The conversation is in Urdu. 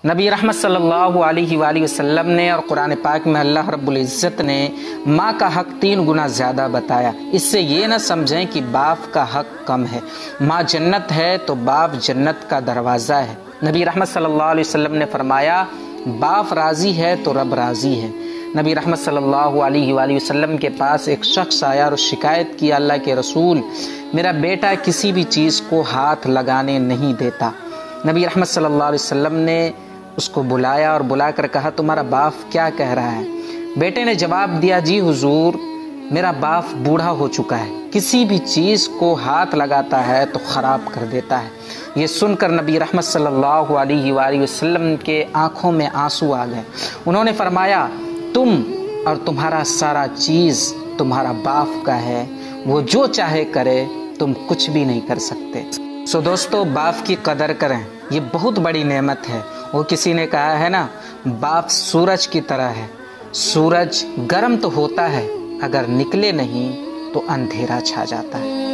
نبی رحمت صلی اللہ علیہ وآلہ وسلم نے اور قرآن پاک میں اللہ رب العزت نے ماں کا حق 3 گنا زیادہ بتایا۔ اس سے یہ نہ سمجھیں کہ باپ کا حق کم ہے۔ ماں جنت ہے تو باپ جنت کا دروازہ ہے۔ نبی رحمت صلی اللہ علیہ وسلم نے فرمایا باپ راضی ہے تو رب راضی ہے۔ نبی رحمت صلی اللہ علیہ وآلہ وسلم کے پاس ایک شخص آیا اور شکایت کی، اللہ کے رسول میرا بیٹا کسی بھی چیز کو ہاتھ لگانے نہیں دیتا۔ نبی رحمت صلی اللہ علیہ وسلم نے اس کو بلایا اور بلا کر کہا تمہارا باپ کیا کہہ رہا ہے؟ بیٹے نے جواب دیا جی حضور میرا باپ بوڑھا ہو چکا ہے، کسی بھی چیز کو ہاتھ لگاتا ہے تو خراب کر دیتا ہے۔ یہ سن کر نبی رحمت صلی اللہ علیہ وآلہ وسلم کے آنکھوں میں آنسو آ گئے۔ انہوں نے فرمایا تم اور تمہارا سارا چیز تمہارا باپ کا ہے، وہ جو چاہے کرے، تم کچھ بھی نہیں کر سکتے۔ دوستو باپ کی قدر کریں، یہ بہت بڑی نعمت ہے۔ وہ کسی نے کہا ہے نا باپ سورج کی طرح ہے، سورج گرم تو ہوتا ہے، اگر نکلے نہیں تو اندھیرا چھا جاتا ہے۔